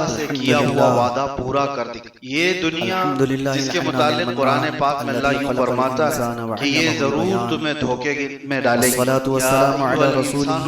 سے کیا ہوا وعدہ پورا کر دی۔ یہ دنیا جس کے متعلق قرآن پاک میں اللہ یوں فرماتا ہے کہ یہ ضرور تمہیں دھوکے میں ڈالے گی۔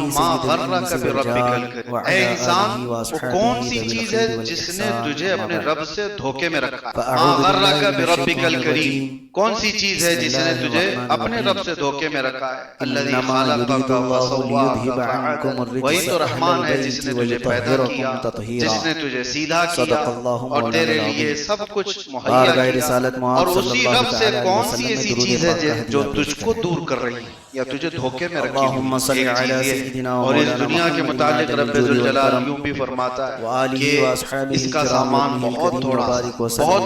ما غرک بربک الکریم، اے انسان وہ کون سی چیز ہے جس نے تجھے اپنے رب سے دھوکے میں رکھا ہے؟ ما غرک بربک الکریم، کون سی چیز ہے جس نے تجھے اپنے رب سے دھوکے میں رکھا ہے؟ الذی خلقک فسواک فعدلک، وہی تو رحمان ہے جس نے تجھے پیدا کیا، جس نے تجھے سیدھا کیا اور تیرے لیے سب کچھ مہیا کیا۔ اور اسی رب سے کون سی ایسی چیز ہے جو تجھ کو دور کر رہی ہے یا تجھے دھوکے میں رکھی ہوئی؟ ایک چیز یہ، اور اس دنیا کے متعلق رب ذوالجلال یوں بھی فرماتا ہے کہ اس کا سامان بہت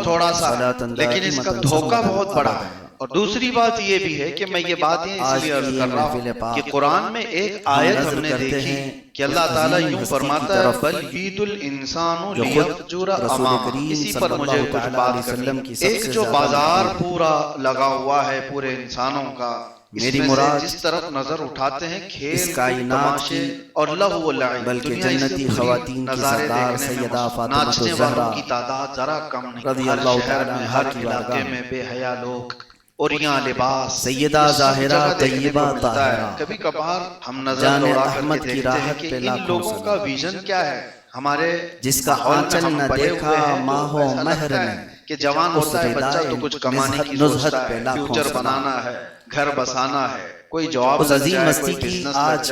تھوڑا سا، لیکن اس کا دھوکہ بہت بڑا ہے۔ اور دوسری بات یہ بھی ہے کہ میں یہ باتیں اس لیے عرض کر رہا ہوں کہ قرآن میں ایک آیت ہم نے دیکھی کہ اللہ تعالیٰ یوں فرماتا ہے بل یرید الانسان لیفجر امامہ، اسی پر مجھے کچھ بات کرنی۔ ایک جو بازار پورا لگا ہوا ہے پورے انسانوں کا، میری مراد جس طرف نظر اٹھاتے ہیں کھیل تماشے اور لہو و لعب، بلکہ جنتی خواتین کی سردار سیدہ فاطمہ ناچنے والوں کی تعداد ذرا کم نہیں، رضی ہر اللہ شہر تعالیٰ میں ہر علاقے میں بے حیا لوگ اور یہاں لباس سیدہ ظاہرہ طیبہ طاہرہ، کبھی کبھار ہم نظر دوڑا کر کے دیکھتے ہیں کہ ان لوگوں کا ویژن کیا ہے۔ ہمارے جس کا آنچل نہ دیکھا ماہ و مہر نے، کہ جوان ہوتا ہے بچہ تو کچھ کمانے کی سوچتا ہے، فیوچر بنانا ہے، گھر بسانا ہے، کوئی جواب اس عظیم مستی کی آج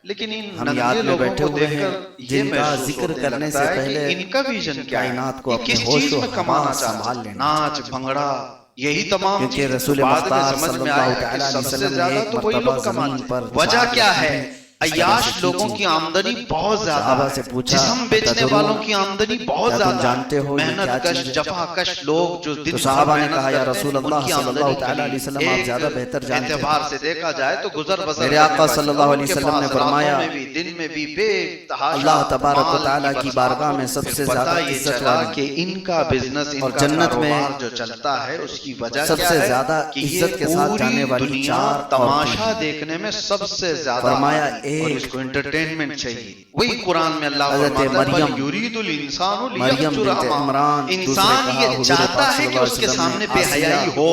لیکن ان ہم یاد میں بیٹھے ہوئے ہیں جن کا ذکر کرنے سے پہلے ان کا ویژن کیا ہے، کائنات کو اپنے کس ہوش چیز و میں کمانا حواس چاہتا سنبھال ہے، لینا، ناچ بھنگڑا، یہی تمام کیونکہ چیز رسول بعد میں مختار سمجھ صلی میں اللہ آیا کہ تعالیٰ علیہ سب سے وسلم نے زیادہ ایک تو وہی مرتبہ لوگ زمین کماتے پر ہیں۔ وجہ کیا ہے؟ عیاش لوگوں کی آمدنی بہت زیادہ صحابہ ہے، سے پوچھا جسم بیچنے والوں کی آمدنی بہت کیا تم زیادہ جانتے ہے، ہو یہ محنت کیا کش چیز ہے؟ جفا کش لوگ جو دن تو بھر صحابہ نے محنت کہا یا کرتے رسول ہیں، اللہ ان کی صلی اللہ آمدنی تعالیٰ علیہ وسلم آپ زیادہ بہتر جانتے ہیں۔ اعتبار سے دیکھا جائے تو گزر بسر میرے آقا صلی اللہ علیہ وسلم نے فرمایا دن میں بھی بے تحاشا اللہ تبارک و مال تعالیٰ کی برسات بارگاہ ہو۔ میں سب سے پھر زیادہ پتہ یہ عزت چلا والی کہ ان کا بزنس، ان اور کا جنت میں کاروبار جو چلتا ہے اس کی وجہ سب کیا سے ہے زیادہ کہ یہ عزت کے ساتھ جانے والی پوری چار دنیا تماشا دیکھنے میں سب سے زیادہ فرمایا اور اس کو انٹرٹینمنٹ چاہیے۔ وہی قرآن میں اللہ حضرت فرماتا ہے مریم بل یرید الانسان مریم لیفجر بنت امامہ، عمران، انسان یہ چاہتا ہے کہ اس کے سامنے بے حیائی ہو،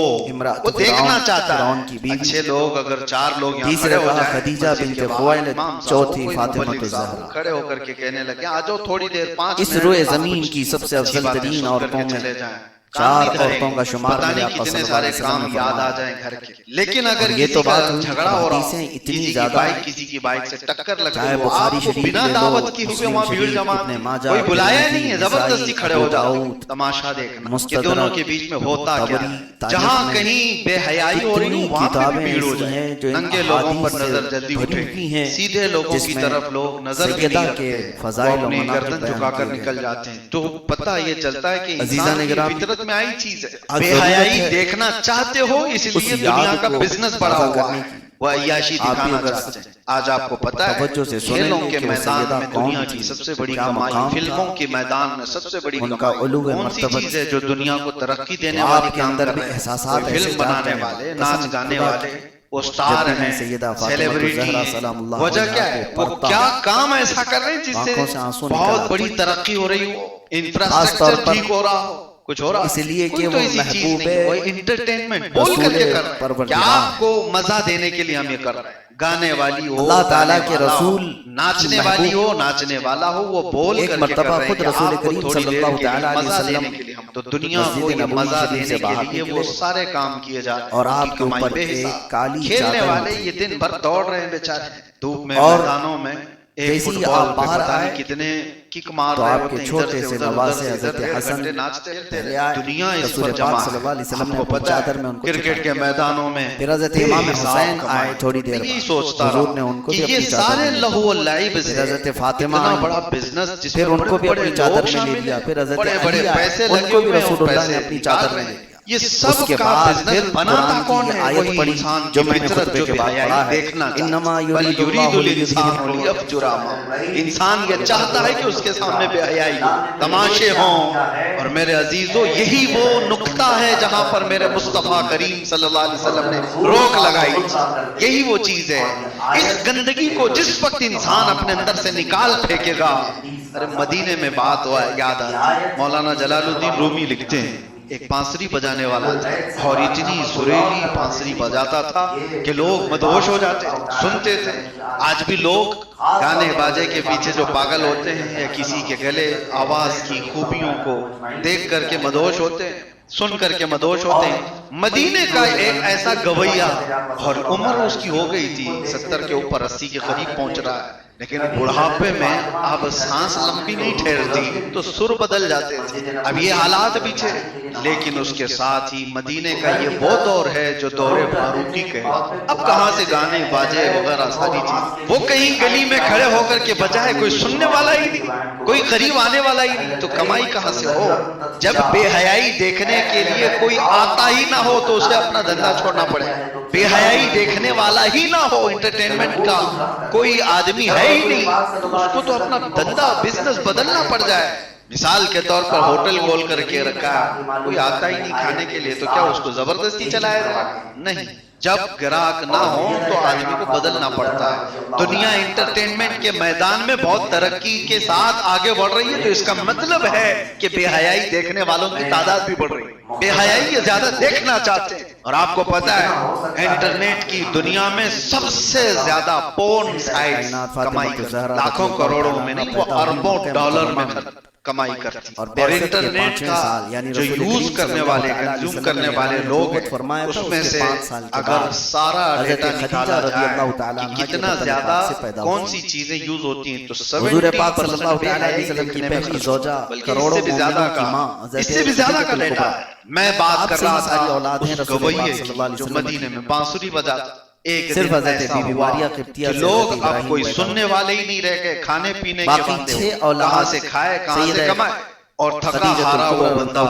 وہ دیکھنا چاہتا ہے۔ اچھے لوگ اگر چار لوگ یہاں تیسرے کھڑے ہو کہا جائیں، خدیجہ مسجد بنت کے باہر خویلد، امام صاحب چوتھی کوئی فاطمہ مبلغ صاحب الزہرا، کھڑے ہو کر کے کہنے لگے آ جاؤ تھوڑی دیر 5 اس منٹ روئے بعد زمین کچھ کی سب سے اچھی افضل باتیں ترین سن کر عورتوں کے میں چلے جائیں۔ چار کام نہیں عورتوں کا شمار پتہ میرے نہیں آقا کتنے صلی اللہ سارے علیہ وسلم کام نے یاد آ فرمایا۔ جائیں گھر کے، لیکن اگر یہ کسی تو کا بات ہوئی، جھگڑا ہو رہا ہو، حدیثیں اتنی کسی کی زیادہ بائک کسی کی بائک سے ٹکر لگ چاہے گئی، بخاری آپ کو شریف بنا لے لو، دعوت کی ہوئی مسلم وہاں بھیڑ شریف، جما ابن ماجہ، کوئی بلایا نہیں ہے، ترمذی، زبردستی نسائی، کھڑے ہو ابو جاؤ، داؤد، تماشا دیکھنا کہ مستدرک، دونوں کے بیچ میں ہوتا کیا طبری، ہے۔ تاریخ جہاں میں کہیں بے حیائی ہو رہی ہو کتنی وہاں پہ بھی کتابیں بھیڑ ہو ایسی جائے، ہیں جو ان ننگے لوگوں پر احادیث نظر جلدی بھری اٹھے، ہوئی ہیں، سیدھے لوگوں جس کی میں طرف لوگ نظر بھی سیدہ نہیں کے رکھتے، فضائل وہ و اپنی مناقب گردن بیان جھکا کر کیے نکل گئے۔ جاتے ہیں۔ تو پتہ یہ چلتا ہے کہ عزیزان انسان کی گرامی، فطرت میں آئی چیز ہے، آج بے ضرورت حیائی ہے دیکھنا چاہتے ہو اس اس لیے یاد دنیا کا کو بزنس بڑا تازہ ہوا کرنے ہے، کی۔ وہ عیاشی آپ بھی دکھانا اگر چاہتے ہیں۔ آج آپ کو پتہ ہے توجہ سے سنیں کھیلوں گے کے کہ وہ میدان سیدہ میں کون دنیا کی تھی، سب سے بڑی کیا کمائی، مقام فلموں تھا، کے میدان میں سب سے بڑی ان کا کمائی علو کون سی مرتبت، چیز ہے جو دنیا کو ترقی دینے تو والی آپ کے کام اندر کر بھی رہے ہیں؟ احساسات کوئی ایسے فلم بنانے جاگتے ہیں، والے، قسم ناچ گانے خدا والے، کی، وہ سٹار جب میں ہیں، سیدہ فاطمہ سیلیبریٹی الزہرا ہیں، سلام اللہ وجہ علیہا کیا کو ہے؟ وہ پڑھتا کیا ہوں، کام ایسا کر رہے ہیں جس سے آنکھوں سے آنسو نکل بہت آتے بڑی ہیں۔ ترقی ہو رہی ہو، خاص طور انفراسٹرکچر پر ٹھیک ہو رہا ہو، کچھ ہو رہا اس لیے کوئی کہ تو وہ ایسی چیز محبوب نہیں، وہ انٹرٹینمنٹ بول کر رسول کے کر رہے ہیں پروردگار، کہ آپ کو مزہ دینے کے لیے ہم یہ کر رہے ہیں۔ گانے والی ہو، اللہ تعالیٰ گانے کے والا ہو، رسول ناچنے محبوب، والی ہو، ناچنے والا ہو، وہ بول ایک کر کے مرتبہ کر رہے ہیں خود کہ رسول آپ کو کریم تھوڑی صلی دیر اللہ کے لیے تعالیٰ علیہ مزہ وسلم دینے کے لیے ہم تو دنیا مسجد کو یہ نبوی مزہ شریف سے دینے کے باہر لیے وہ نکلے سارے کام کیے جا رہے ہیں، اور ان آپ کی کے کمائی اوپر بے ایک حساب۔ کالی کھیلنے چادر والے ہوتی، یہ دن بھر دوڑ رہے ہیں بیچارے، دھوپ میں، اور میدانوں میں، ایک جیسے فٹ ہی بال آپ پہ باہر پتہ نہیں آئے کتنے کک مار تو رہے آپ ہوتے کے ہیں، چھوٹے ادھر سے سے ادھر، نواسے ادھر سے حضرت ادھر، حسن گھنٹے ناچتے رہتے پہلے ہیں۔ آئے، دنیا اس رسول پر پاک جمع صلی اللہ علیہ ہے، وسلم نے آپ کو اپنی پتہ چادر میں ہے ان کو کرکٹ کے میدانوں میں پھر حضرت بے امام حساب حسین کمائی۔ آئے تھوڑی دیر یہی بعد، سوچتا حضور رہا نے ان کو کہ بھی یہ اپنی چادر سارے میں لیا، لہو و لعب سے پھر حضرت فاطمہ اتنا آئیں، بڑا بزنس جس پھر میں ان کو بھی بڑے اپنی بڑے چادر لوگ میں لے شامل لیا، ہیں، پھر حضرت بڑے بڑے علی آئے، پیسے ان لگے کو بھی ہوئے ہیں، رسول اور اللہ نے پیسے اپنی نکال چادر رہے میں ہیں۔ لے لیا۔ یہ اس سب کے کا بعد بزنس پھر بناتا قرآن کون کی ہے؟ آیت وہی پڑھی انسان جو کی میں نے فطرت خطبے جو کے بے بعد حیائی پڑھا ہے، دیکھنا انما بل یرید یرید اللہ الانسان لیفجر امامہ، انسان یہ چاہتا ہے کہ اس کے سامنے بے حیائی ہو، تماشے ہوں۔ اور میرے عزیزو یہی وہ نقطہ ہے جہاں پر میرے مصطفیٰ کریم صلی اللہ علیہ وسلم نے روک لگائی تھی، یہی وہ چیز ہے۔ اس گندگی کو جس وقت انسان اپنے اندر سے نکال پھینکے گا ارے مدینے میں بات ہوا ہے یاد آتی، مولانا جلال الدین رومی لکھتے ہیں ایک بانسری بجانے والا تھا اور اتنی سریلی بانسری بجاتا تھا کہ لوگ مدہوش ہو جاتے سنتے تھے۔ آج بھی لوگ گانے باجے کے پیچھے جو پاگل ہوتے ہیں یا کسی کے گلے آواز کی خوبیوں کو دیکھ کر کے مدہوش ہوتے ہیں، سن کر کے مدہوش ہوتے ہیں۔ مدینے کا ایک ایسا گویا اور عمر اس کی ہو گئی تھی 70 کے اوپر 80 کے قریب پہنچ رہا ہے، لیکن بڑھاپے میں اب سانس لمبی نہیں ٹھہرتی تو سر بدل جاتے تھے۔ اب یہ حالات بھی تھے، لیکن اس کے ساتھ ہی مدینے کا یہ وہ دور ہے جو دور فاروقی کے، اب کہاں سے گانے باجے وغیرہ ساری چیز، وہ کہیں گلی میں کھڑے ہو کر کے بجائے کوئی سننے والا ہی نہیں، کوئی قریب آنے والا ہی نہیں، تو کمائی کہاں سے ہو؟ جب بے حیائی دیکھنے کے لیے کوئی آتا ہی نہ ہو تو اسے اپنا دھندا چھوڑنا پڑے۔ بے حیائی دیکھنے والا ہی نہ ہو، انٹرٹینمنٹ کا کوئی آدمی ہے ہی نہیں، تو اس کو تو اپنا دھندا بزنس بدلنا پڑ جائے۔ مثال کے طور پر ہوٹل کھول کر کے رکھا، کوئی آتا ہی نہیں کھانے کے لیے، تو کیا اس کو زبردستی چلایا جائے؟ نہیں، جب گراہک نہ ہو تو آدمی کو بدلنا پڑتا ہے۔ دنیا انٹرٹینمنٹ کے میدان میں بہت ترقی کے ساتھ آگے بڑھ رہی ہے، تو اس کا مطلب ہے کہ بے حیائی دیکھنے والوں کی تعداد بھی بڑھ رہی ہے، بے حیائی یہ زیادہ دیکھنا چاہتے ہیں۔ اور آپ کو پتا ہے انٹرنیٹ کی دنیا میں سب سے زیادہ پورن سائٹس کمائی کرتی، لاکھوں کروڑوں میں نہیں، وہ اربوں ڈالر میں کمائی کرتی۔ اور انٹرنیٹ کا جو یوز کرنے والے کنزیوم کرنے والے لوگ ہیں، اس میں سے اگر سارا ڈیٹا نکالا جائے کہ کتنا زیادہ کون سی چیزیں یوز ہوتی ہیں، تو 70% بے حیائی دیکھنے میں خرچ، بلکہ اس سے بھی زیادہ کا، اس سے بھی زیادہ کا ڈیٹا ہے۔ میں بات کر رہا تھا اس گویے کی جو مدینے میں بانسری بجاتا، ایک صرف دن حضرت ایسا بی بی ہوا ماریہ قبطیہ کہ سے لوگ حضرت اب ابراہیم کوئی بن سننے والے ہی نہیں رہ گئے، کھانے پینے کے باقی بندے 6 ہو، اولاد کہاں سے کھائے کہاں سے کمائے، اور تھکا ہارا ہوا بندہ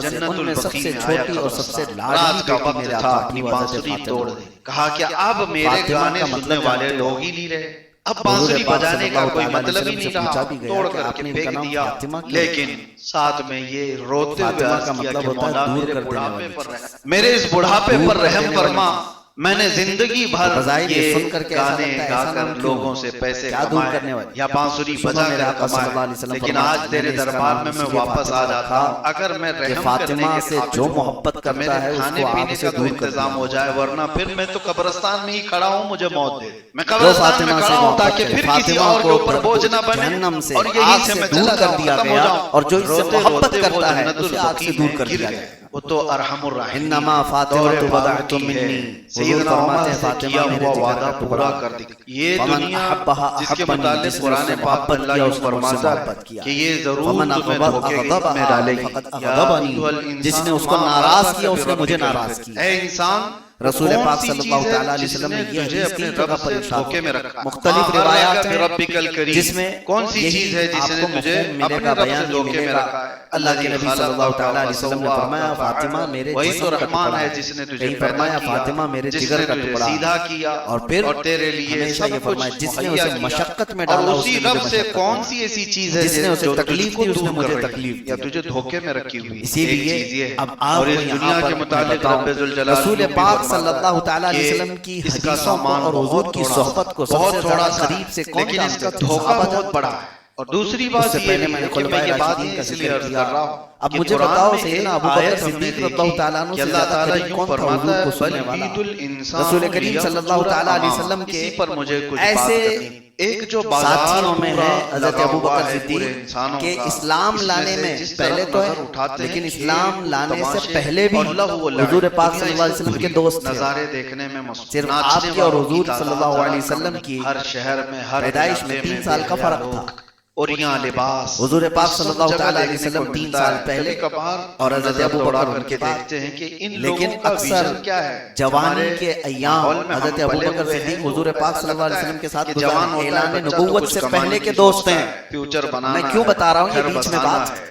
جنت البقیع میں آیا قبرستان، رات کا وقت تھا، اپنی بانسری توڑ دی، کہا کہ اب میرے گانے سننے والے لوگ ہی نہیں رہے، اب بانسری بجانے کا کوئی مطلب ہی نہیں رہا، توڑ کر کے پھینک دیا۔ لیکن ساتھ میں یہ روتے ہوئے عرض کیا کہ مولا میرے بڑھاپے پر رحم، میرے اس بڑھاپے پر رحم فرما، میں نے زندگی بھر یہ گانے گا کر لوگوں سے پیسے کمائے یا بانسری بجا کر کمائے، لیکن آج تیرے دربار میں واپس آ جاتا ہوں، اگر میں رحم کرنے کے جو محبت کرتا ہے کھانے پینے کا تو انتظام ہو جائے، ورنہ پھر میں تو قبرستان میں ہی کھڑا ہوں، مجھے موت دے، میں قبرستان میں کھڑا ہوں تاکہ پھر کسی اور کے اوپر بوجھ نہ بنے، اور یہی سے میں چلا جاؤں، ختم ہو جاؤں، اور جو اس سے محبت کرتا ہے جنت اسے آگ سے دور کر دیا گیا۔ وہ تو ارحم الراحمین، انما فاطمہ فاطمہ منی، سیدنا عمر سے کیا ہوا وعدہ پورا کر دی۔ یہ دنیا جس کے متعلق قرآن پاک میں اللہ یوں فرماتا ہے کہ یہ ضرور تمہیں دھوکے میں ڈالے گی، جس نے اس کو ناراض کیا اس نے مجھے ناراض کیا۔ اے انسان، رسول پاک صلی اللہ علیہ وسلم نے یہ حدیث اپنے تین رب جگہ پر سے ارشاد دھوکے میں رکھا، مختلف روایات ہیں جس میں کون سی چیز ہے جس نے تجھے اپنے رب سے دھوکے میں رکھا ہے؟ اللہ کے نبی صلی اللہ علیہ وسلم نے فرمایا فاطمہ میرے وہی تو جسم کا رحمان ٹکڑا ہے ہے، جس نے تجھے کہیں پیدا فرمایا کیا، فاطمہ میرے جس جگر نے کا تجھے ٹکڑا سیدھا ہے، کیا، اور پھر اور تیرے لیے ہمیشہ یہ سب فرمایا کچھ جس نے مہیا اسے کیا، مشقت میں اور ڈالا اسی رب سے کون سی ایسی چیز ہے جس نے اسے جو تکلیف دی اس نے مجھے تکلیف یا دی، تجھے دھوکے میں رکھی ہوئی، اسی ایک لیے چیز یہ اب آپ اور کو اس یہاں دنیا پر کے میں متعلق بتاؤں رب ذوالجلال رسول پاک صلی اللہ تعالیٰ علیہ وسلم کی اس کا حدیثوں کو سامان اور حضور کی صحبت کو سب بہت سے تھوڑا زیادہ سا، قریب سے کون لیکن اس کا جانتے تھے؟ دھوکہ صحابہ بہت جانتے بڑا ہے۔ اور دوسری بات یہ پہلے بھی میں ہے نے کہ میں خلفائے یہ بات راشدین کا اس لیے ذکر عرض کیا۔ کر رہا ہوں اب کہ مجھے قرآن بتاؤ میں سیدنا ایک ابو بکر آیت ہم نے صدیق رضی دیکھی اللہ تعالیٰ عنہ کہ سے اللہ زیادہ تعالیٰ قریب یوں کون تھا فرماتا حضور ہے کو بل سننے والا؟ یرید الانسان رسول کریم صلی اللہ تعالیٰ علیہ وسلم کے اسی پر مجھے کچھ بات ایسے کرنی، ایک جو بازار ساتھیوں میں پورا ہے حضرت لگا ابو ہوا بکر ہے پورے صدیق انسانوں کہ کا، اسلام اس لانے سے میں جس پہلے طرف تو نظر ہے، اٹھاتے ہیں لیکن کہ اسلام لانے سے تماشے پہلے بھی اور لہو و لعب، حضور پاک دنیا صلی اس اللہ علیہ کو وسلم کے بھری دوست تھے۔ نظارے دیکھنے میں مصروف، صرف ناچنے آپ کے اور والوں کی حضور صلی تعداد اللہ علیہ ذرا کم وسلم نہیں، کی ہر شہر میں ہر پیدائش میں علاقے 3 سال کا بے فرق حیا تھا۔ لوگ، اور یہاں لباس حضور پاک سب صلی اللہ جگہ تعالیٰ علیہ دیکھنے وسلم کو 3 ملتا سال ہے۔ پہلے کبھی کبھار اور حضرت نظر ابو دوڑا بکر کر ان کے کے بعد، دیکھتے ہیں کہ ان لیکن لوگوں کا اکثر ویژن کیا ہے۔ جوانی کے ایام ماحول میں حضرت ہم ابو پلے بکر ہوئے صدیق ہیں، حضور پاک صلی اللہ علیہ وسلم کے ساتھ کہ جوان گزارے، ہوتا ہے اعلان بچہ تو نبوت کچھ سے کمانے پہلے کی کے دوست سوچتا ہیں۔ ہے، فیوچر بنانا میں کیوں ہے، بتا رہا ہوں یہ گھر بیچ میں بسانا بات ہے،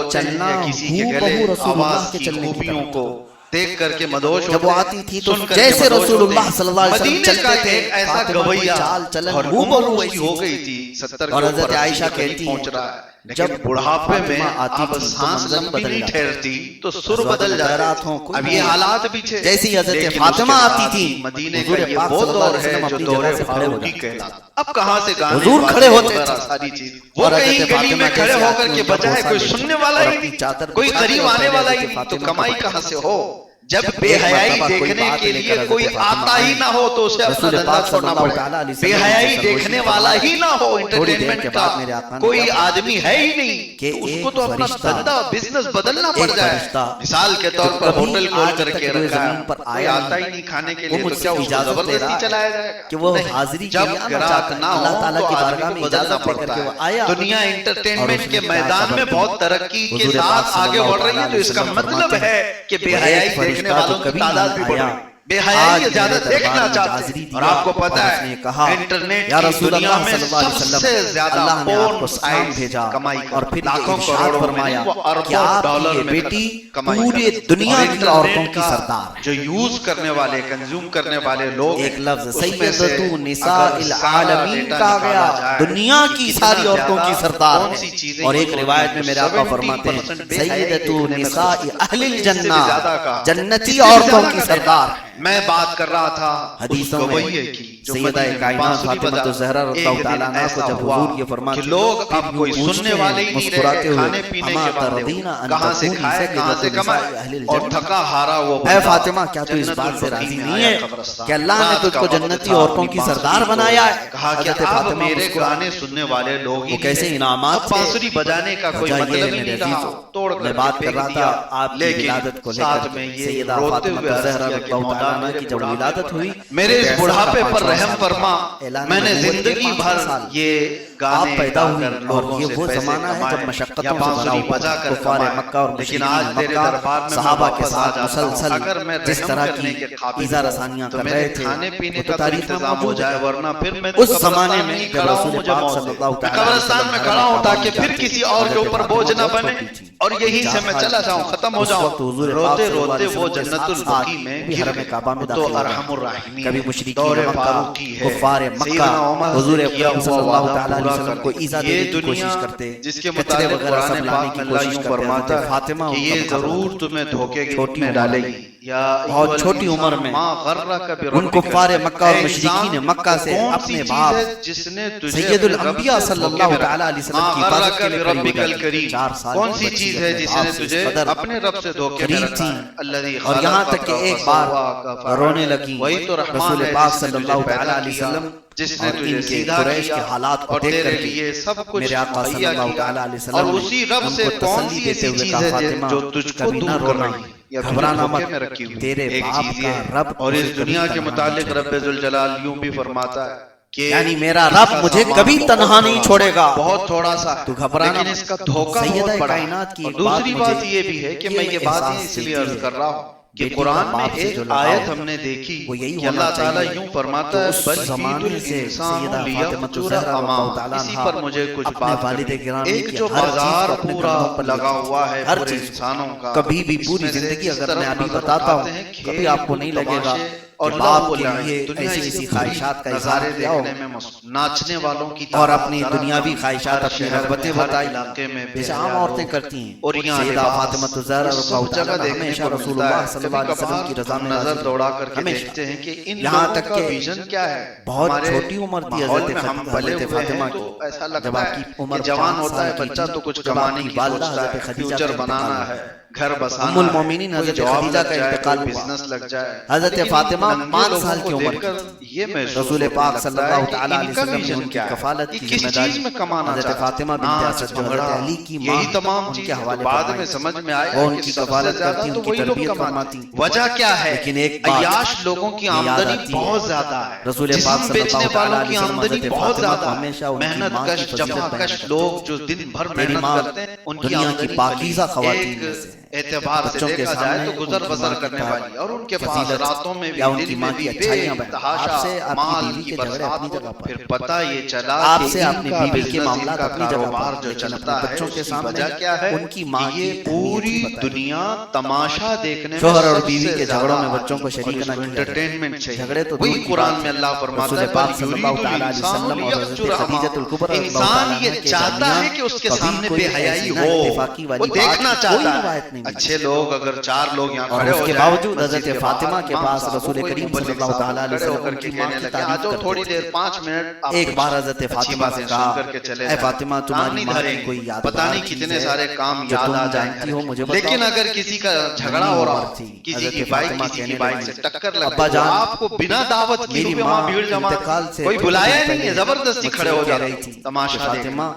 ہوتے ہیں یا کسی کے گلے آواز کی خوبیوں کو دیکھ کر کے مدہوش ہوتے ہیں. جب وہ آتی تھی تو جیسے رسول اللہ صلی اللہ علیہ وسلم چلتے تھے ایسا گویا اور عمر اس کی ہو گئی تھی 70 اور حضرت عائشہ کہتی پہنچ رہا ہے. جب بڑھاپے میں اب سانس لمبی نہیں ٹھہرتی تو سر بدل جاتا. اب یہ حالات بھی تھے. جیسی حضرت فاطمہ آتی تھی مدینے کا یہ وہ دور ہے جو دور فاروقی کہلاتا. اب کہاں سے گانے حضور کھڑے ہوتے تھے ساری چیز. وہ کہیں گلی میں کھڑے ہو کر کے بجائے کوئی سننے والا ہی نہیں, کوئی قریب آنے والا ہی نہیں, تو کمائی کہاں سے ہو. جب بے حیائی دیکھنے کے لیے کوئی آتا ہی نہ ہو تو اسے اپنا دھندا چھوڑنا پڑے. بے حیائی دیکھنے والا ہی نہ ہو, انٹرٹینمنٹ کا کوئی آدمی ہے ہی نہیں, تو اس کو تو اپنا دھندا بزنس بدلنا پڑ جائے. مثال کے طور پر ہوٹل کھول کر کے رکھا ہے, کوئی آتا ہی نہیں کھانے کے لیے, تو کیا اس کو زبردستی چلایا جائے گا؟ کہ وہ حاضری جب گراہک نہ ہو تو آدمی کو بدلنا پڑتا ہے. دنیا انٹرٹینمنٹ کے میدان میں بہت ترقی کے ساتھ آگے بڑھ رہی ہے, تو اس کا مطلب ہے کہ بے حیائی دیکھنے والوں کی تعداد بھی بڑھ رہی ہے. بے حیائی زیادہ دیکھنا چاہتے ہیں. اور آپ کو پتا ہے انٹرنیٹ کی دنیا میں سب سے زیادہ پورن سائٹس کمائی اور پھر لاکھوں ارشاد فرمایا کہ آپ کی بیٹی پورے دنیا کی عورتوں کی سردار. جو یوز کرنے والے کنزیوم کرنے والے لوگ ایک لفظ سیدۃ نساء العالمین کا گیا، دنیا کی ساری عورتوں کی سردار ہے. اور ایک روایت میں میرے آقا فرماتے ہیں سیدۃ نساء اہل الجنہ، جنتی عورتوں کی سردار. میں بات کر رہا تھا حدیثوں میں سیدہ کائنات فاطمہ الزہرا رضی اللہ تعالیٰ عنہا کو جب حضور یہ فرماتے کہ لوگ اب کوئی سننے والے ہی نہیں رہے، کھانے پینے کے بندے، کہاں سے کھائے کہاں سے کمائے، اور تھکا ہارا وہ اے فاطمہ کیا تو اس بات سے راضی نہیں ہے کہ اللہ نے تجھ کو جنتی عورتوں کی سردار بنایا ہے؟ کہا کہ اب میرے گانے سننے والے لوگ ہی کیسے انعامات تھے. بانسری بجانے کا کوئی مطلب ہی نہیں رہا، توڑ کر میں بات کر رہا تھا آپ کی ولادت کو لے کر. سیدہ فاطمہ الزہرا رضی اللہ تعالیٰ عنہا کی جب ولادت ہوئی، میرے اس بڑھاپے پر رحم فرما، میں نے زندگی بھر یہ گانے پیدا ہوئی. اور یہ وہ زمانہ ہے جب مشقتوں سے بھرا ہوا تھا. کفار مکہ اور مشرکین مکہ صحابہ کے ساتھ مسلسل جس طرح کی ایذا رسانیاں کر رہے تھے وہ تو تاریخ میں موجود ہے. اس زمانے میں جب رسول پاک صلی اللہ تعالیٰ قبرستان میں کھڑا ہوں تاکہ پھر کسی اور کے اوپر بوجھ نہ بنے اور یہی سے میں چلا جاؤں، ختم ہو جاؤں. روتے روتے وہ جنت البقیع میں حرم کعبہ میں داخل ہو ارحم الراحمین کبھی مشرکین مکہ کفار مکہ حضور اکرم صلی اللہ تعالیٰ علیہ وسلم کو ایذا دینے کی کوشش کرتے، جس کے متعلق قرآن پاک میں اللہ یوں فرماتا ہے فاطمہ کہ یہ ضرور تمہیں دھوکے میں ڈالے گی. بہت چھوٹی عمر میں ان کفار مکہ اور مشرکین مکہ سے اپنے باپ سید الانبیاء صلی اللہ تعالیٰ علیہ وسلم کی حفاظت کے لیے قریب گئے. 4 سال کون سی چیز ہے جس نے تجھے اپنے رب سے دھوکے میں رکھا ہے؟ اور یہاں تک کہ ایک بار رونے لگی رسول پاک صلی اللہ تعالیٰ علیہ وسلم جس نے اور ان تجھے کے سیدھا قریش کیا کے حالات کو اور دیکھ کر تیرے کے لیے سب کچھ میرے آقا صلی مہیا اللہ کیا، تعالیٰ علیہ وسلم اور اسی رب سے کون سی ایسی چیز ہے جو تجھ کو دور کر رہی ہے یا گھبرانا دھوکے مت، میں رکھی ہوئی؟ تیرے ایک باپ چیز کا یہ رب اور اس دنیا کے متعلق رب ذوالجلال یوں بھی فرماتا ہے کہ یعنی میرا رب مجھے کبھی تنہا نہیں چھوڑے گا. بہت تھوڑا سا تو گھبرانا لیکن اس کا دھوکہ سیدہ بہت بڑا. کائنات کی اور ایک دوسری بات مجھے یہ بھی ہے کہ میں یہ بات اس لیے عرض کر رہا ہوں کہ بیٹی قرآن کا میں باپ سے ایک جو لگاؤ آیت ہم نے دیکھی وہ یہی کہ ہونا اللہ تعالیٰ چاہیے. یوں فرماتا ہے اس زمانے سے سیدہ فاطمہ الزہرا رضی اللہ تعالیٰ اسی عنہا پر مجھے کچھ اپنے بات والد کرنی. گرامی ایک کی جو ہر چیز بازار کو اپنے پورا کندھوں پر لگا ہوا ہے ہر پورے چیز انسانوں کا، کبھی بھی پوری اس میں سے زندگی اس اگر طرف میں ابھی نظر بتاتا آتے ہیں ہوں کھیل کبھی آپ کو نہیں لگے گا تماشے کہ اور باپ لہو کے لعب. لیے دنیا ایسی اس ایسی کے خواہشات کا نظارے اظہار کیا ہو دیکھنے میں ناچنے والوں کی اور تعداد اپنی ذرا دنیاوی کم. خواہشات ہر اپنی شہر رغبتیں میں، ہر بتائی علاقے میں جیسے بے عام حیا عورتیں لوگ کرتی ہیں. اور یہاں سیدہ لباس فاطمہ الزہرا رضی سب اللہ جگہ تعالیٰ دیکھنے ہمیشہ کو رسول ملتا اللہ ہے. صلی اللہ علیہ وسلم کی رضا ہم میں نظر راضی دوڑا کر کے ہمیشہ. دیکھتے ہیں کہ ان یہاں لوگوں تک کا کہ ویژن کیا ہے. بہت ہمارے چھوٹی عمر تھی ماحول حضرت میں ہم پلے حضرت ہوئے فاطمہ ہیں کی تو ایسا جب لگتا آپ کی ہے عمر کہ جوان 5 ہوتا ہے سال کی بچہ تھی تو کچھ جب آپ کمانے کی کی والدہ سوچتا حضرت ہے، خدیجہ فیوچر کا بنانا انتقال ہے، گھر ام بسانا المومنین ہے، کوئی حضرت جاب خدیجہ لگ کا جائے، انتقال کوئی ہوا. بزنس لگ جائے. حضرت لیکن فاطمہ ننگے 5 لوگوں سال کو کی عمر دیکھ کر کی یہ محسوس رسول ہونے پاک لگتا صلی ہے اللہ کہ تعالیٰ ان علیہ کا وسلم نے ویژن ان کی کیا ہے، کفالت یہ کی کس ذمہ چیز داری میں کمانا حضرت چاہتے فاطمہ ہیں. بنت ناچ اسد جو بھنگڑا، حضرت علی کی ماں یہی تمام ان کے چیزیں حوالے بعد میں فرمائی. سمجھ میں آیا وہ ان کہ کی سب سے کفالت زیادہ کرتی، تو ان کی وہی لوگ تربیت کماتے فرماتی. ہیں. وجہ کیا ہے؟ لیکن ایک بات عیاش لوگوں کی یاد آمدنی آتی ہے. بہت زیادہ ہے، رسول پاک جسم صلی بیچنے اللہ تعالیٰ والوں کی علیہ وسلم آمدنی حضرت بہت فاطمہ زیادہ کو ہے. ہمیشہ ان کی محنت ماں کی کش فضیلت جفا بیان کش کرتے لوگ جو دن بھر میری محنت ماں کرتے ہیں ان کی دنیا کی آمدنی پاکیزہ خواتین ایک میں سے ہے. اعتبار سے بچوں کے دیکھا جائے سامنے تو گزر ان کی بسر ماں کی کرنے والی اور ان کے پاس فضیلت راتوں میں بھی یا ان دن کی میں ماں کی بھی اچھائیاں بے بیان. آپ تحاشا سے آپ کی مال بیوی کی کے جھگڑے برسات اپنی ہو. جگہ پر پھر پتہ یہ چلا آپ کہ سے ان اپنی کا بیوی کے بزنس، ان معاملات کا اپنی جگہ کاروبار پر جو لیکن چلتا اپنے ہے بچوں اس کے کی سامنے وجہ کیا ہے ان کی ماں کہ کی یہ اہمیت پوری بھی بتائی. دنیا تماشا دیکھنے میں شوہر اور سب بیوی سے کے زیادہ جھگڑوں میں آتی بچوں کو ہے. شریک اور اس نہ کو کیا جائے. انٹرٹینمنٹ چاہیے. جھگڑے تو وہی دور کی قرآن بات میں ہے. اللہ فرماتا رسول ہے پاک صلی اللہ بل تعالیٰ علیہ یرید وسلم اور حضرت الانسان خدیجہ الکبریٰ رضی اللہ انسان تعالیٰ یہ عنہ کے چاہتا ہے کہ اس کے کبھی سامنے کوئی بے حیائی ایسی ہو، اتفاقی والی وہ بات دیکھنا کوئی چاہتا روایت ہے. نہیں ملی. اچھے لوگ اگر 4 لوگ یہاں اور کھڑے اس ہو کے جائیں باوجود مسجد حضرت کے فاطمہ باہر، کے امام پاس صاحب رسول کوئی کریم مبلغ صلی اللہ صاحب تعالیٰ علیہ کھڑے ہو وسلم کر ان کے کی ماں کہنے کی لگے آ تعریف جاؤ کرتے تھوڑی تھے. دیر 5 منٹ آپ ایک بار حضرت اچھی فاطمہ سے باتیں کہا سن کر کے چلے اے جائیں. فاطمہ کام تمہاری نہیں ماں دھریں کی گے. کوئی یاد پتہ نہیں کتنے سارے کام جو یاد تم آ جائیں جانتی ہو مجھے بتاؤ. لیکن اگر کسی کا جھگڑا ہو رہا ہو، کسی کی بائک کسی کی بائک سے ٹکر لگ ابا گئی، جان آپ کو بنا دعوت کی میری روپے وہاں ماں بھیڑ جمع، انتقال سے کوئی تھوڑے بلایا دن نہیں ہے، پہلے زبردستی مجھ سے کھڑے ہو کہہ جاتے رہی ہیں تھی تماشا کہ دیکھنے فاطمہ